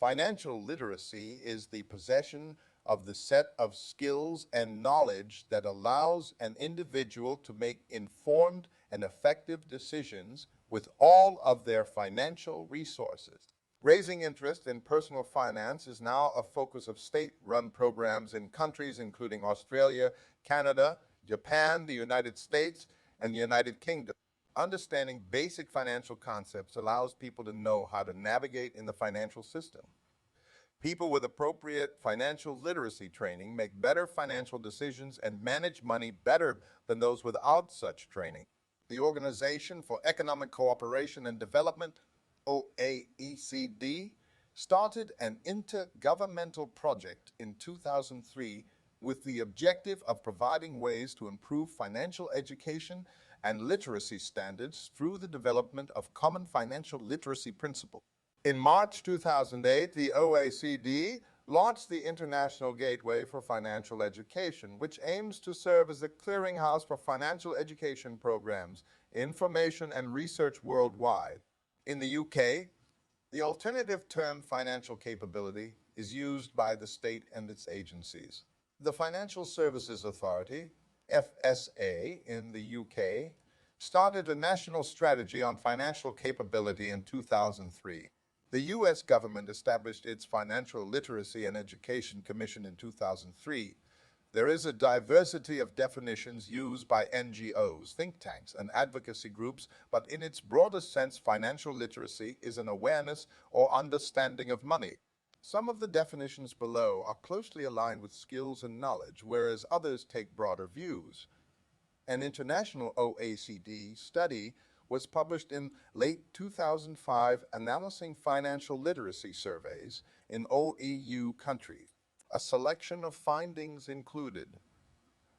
Financial literacy is the possession of the set of skills and knowledge that allows an individual to make informed and effective decisions with all of their financial resources. Raising interest in personal finance is now a focus of state-run programs in countries including Australia, Canada, Japan, the United States, and the United Kingdom. Understanding basic financial concepts allows people to know how to navigate in the financial system. People with appropriate financial literacy training make better financial decisions and manage money better than those without such training. The Organization for Economic Cooperation and Development, OECD, started an intergovernmental project in 2003 with the objective of providing ways to improve financial education and literacy standards through the development of common financial literacy principles. In March 2008, the OECD launched the International Gateway for Financial Education, which aims to serve as a clearinghouse for financial education programs, information, and research worldwide. In the UK, the alternative term financial capability is used by the state and its agencies. The Financial Services Authority, FSA, in the UK, started a national strategy on financial capability in 2003. The U.S. government established its Financial Literacy and Education Commission in 2003. There is a diversity of definitions used by NGOs, think tanks, and advocacy groups, but in its broadest sense, financial literacy is an awareness or understanding of money. Some of the definitions below are closely aligned with skills and knowledge, whereas others take broader views. An international OECD study was published in late 2005 analyzing financial literacy surveys in OEU countries. A selection of findings included.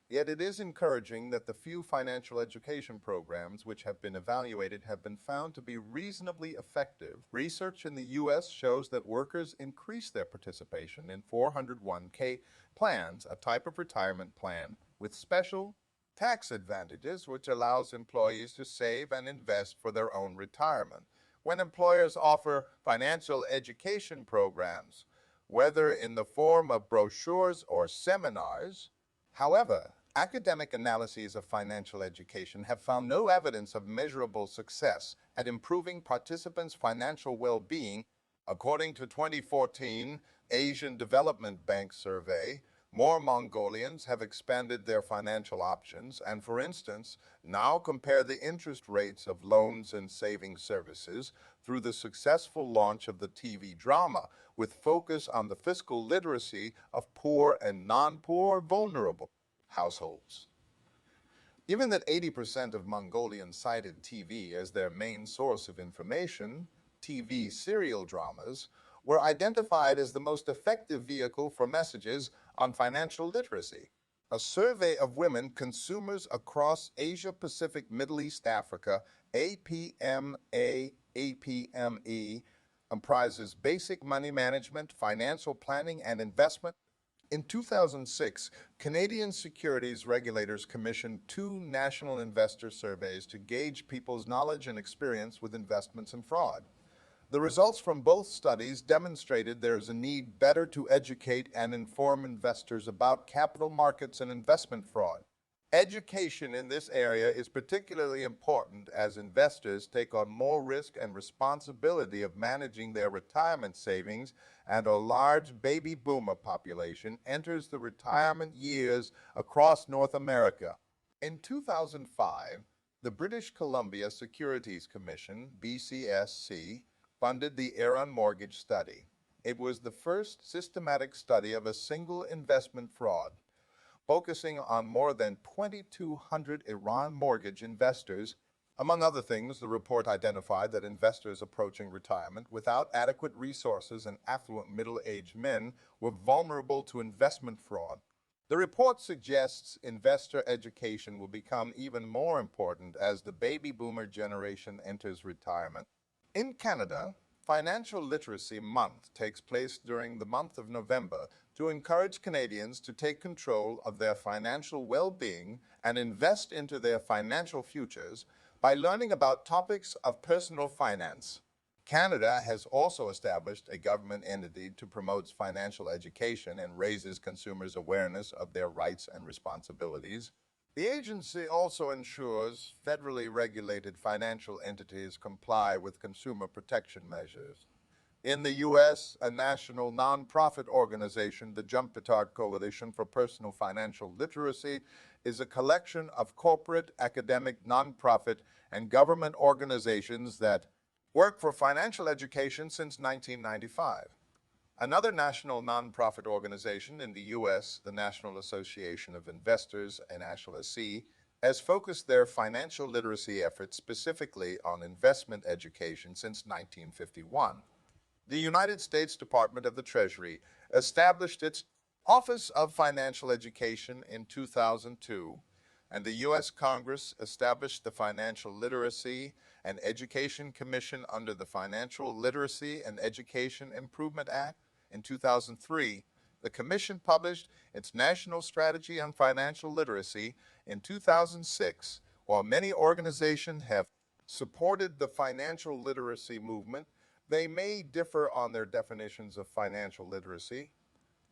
Yet it is encouraging that the few financial education programs which have been evaluated have been found to be reasonably effective. Research in the U.S. shows that workers increase their participation in 401k plans, a type of retirement plan with special tax advantages which allows employees to save and invest for their own retirement. When employers offer financial education programs, whether in the form of brochures or seminars, however, academic analyses of financial education have found no evidence of measurable success at improving participants' financial well-being. According to 2014 Asian Development Bank survey, more Mongolians have expanded their financial options and, for instance, now compare the interest rates of loans and savings services through the successful launch of the TV drama with focus on the fiscal literacy of poor and non-poor vulnerable households. Given that 80% of Mongolians cited TV as their main source of information, TV serial dramas were identified as the most effective vehicle for messages on financial literacy. A survey of women consumers across Asia, Pacific, Middle East, Africa, APME, comprises basic money management, financial planning, and investment. In 2006, Canadian securities regulators commissioned 2 national investor surveys to gauge people's knowledge and experience with investments and fraud. The results from both studies demonstrated there is a need better to educate and inform investors about capital markets and investment fraud. Education in this area is particularly important as investors take on more risk and responsibility of managing their retirement savings, and a large baby boomer population enters the retirement years across North America. In 2005, the British Columbia Securities Commission, BCSC, funded the Iran mortgage study. It was the first systematic study of a single investment fraud, focusing on more than 2,200 Iran mortgage investors. Among other things, the report identified that investors approaching retirement without adequate resources and affluent middle-aged men were vulnerable to investment fraud. The report suggests investor education will become even more important as the baby boomer generation enters retirement. In Canada, Financial Literacy Month takes place during the month of November to encourage Canadians to take control of their financial well-being and invest into their financial futures by learning about topics of personal finance. Canada has also established a government entity to promote financial education and raises consumers' awareness of their rights and responsibilities. The agency also ensures federally regulated financial entities comply with consumer protection measures. In the U.S., a national nonprofit organization, the Jump Petard Coalition for Personal Financial Literacy, is a collection of corporate, academic, nonprofit, and government organizations that work for financial education since 1995. Another national nonprofit organization in the U.S., the National Association of Investors, NASC, has focused their financial literacy efforts specifically on investment education since 1951. The United States Department of the Treasury established its Office of Financial Education in 2002, and the U.S. Congress established the Financial Literacy and Education Commission under the Financial Literacy and Education Improvement Act in 2003. The Commission published its National Strategy on Financial Literacy in 2006. While many organizations have supported the financial literacy movement, they may differ on their definitions of financial literacy.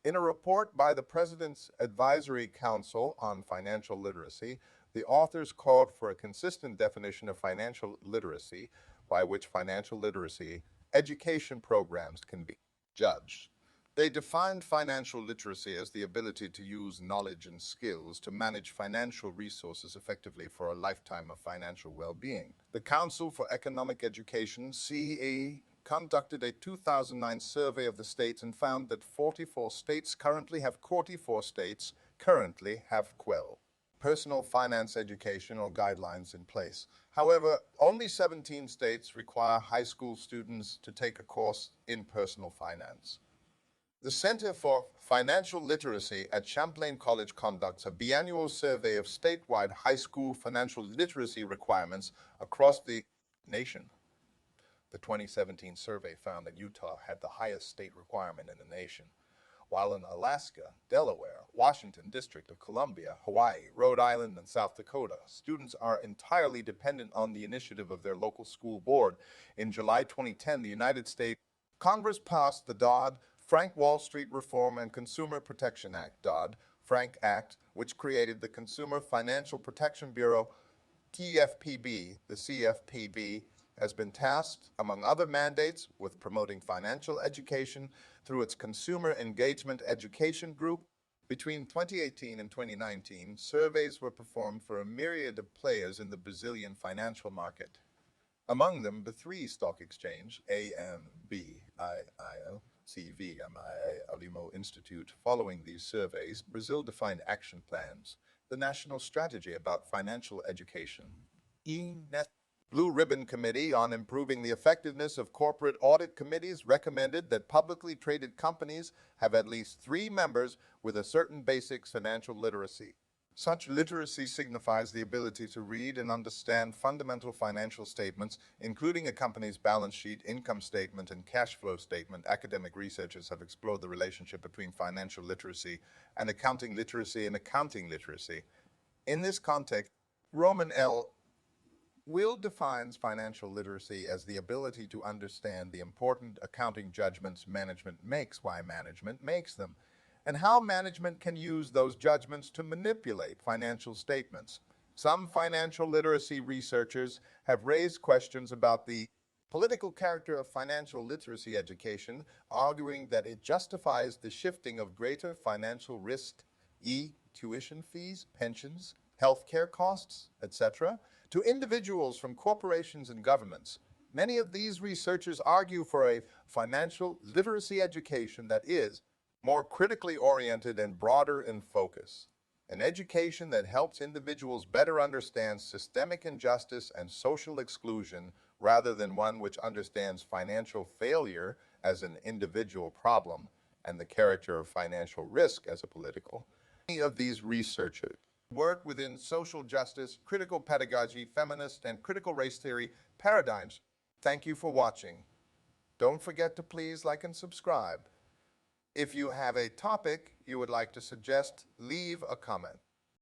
In a report by the President's Advisory Council on Financial Literacy, the authors called for a consistent definition of financial literacy by which financial literacy education programs can be judged. They defined financial literacy as the ability to use knowledge and skills to manage financial resources effectively for a lifetime of financial well-being. The Council for Economic Education, CEE, conducted a 2009 survey of the states and found that 44 states currently have QUEL, personal finance education or guidelines in place. However, only 17 states require high school students to take a course in personal finance. The Center for Financial Literacy at Champlain College conducts a biannual survey of statewide high school financial literacy requirements across the nation. The 2017 survey found that Utah had the highest state requirement in the nation, while in Alaska, Delaware, Washington, District of Columbia, Hawaii, Rhode Island, and South Dakota, students are entirely dependent on the initiative of their local school board. In July 2010, the United States Congress passed the Dodd-Frank Wall Street Reform and Consumer Protection Act, Dodd-Frank Act, which created the Consumer Financial Protection Bureau, TFPB. The CFPB has been tasked, among other mandates, with promoting financial education through its Consumer Engagement Education Group. Between 2018 and 2019, surveys were performed for a myriad of players in the Brazilian financial market. Among them, the three stock exchange, AMBIIO, CVMI, Alimo Institute. Following these surveys, Brazil defined action plans, the national strategy about financial education. Blue Ribbon Committee on Improving the Effectiveness of Corporate Audit Committees recommended that publicly traded companies have at least 3 members with a certain basic financial literacy. Such literacy signifies the ability to read and understand fundamental financial statements, including a company's balance sheet, income statement, and cash flow statement. Academic researchers have explored the relationship between financial literacy and accounting literacy In this context, Roman L. Will defines financial literacy as the ability to understand the important accounting judgments management makes, why management makes them, and how management can use those judgments to manipulate financial statements. Some financial literacy researchers have raised questions about the political character of financial literacy education, arguing that it justifies the shifting of greater financial risk, tuition fees, pensions, healthcare costs, etc., to individuals from corporations and governments. Many of these researchers argue for a financial literacy education that is more critically oriented and broader in focus. An education that helps individuals better understand systemic injustice and social exclusion rather than one which understands financial failure as an individual problem and the character of financial risk as a political. Many of these researchers work within social justice, critical pedagogy, feminist, and critical race theory paradigms. Thank you for watching. Don't forget to please like and subscribe. If you have a topic you would like to suggest, leave a comment.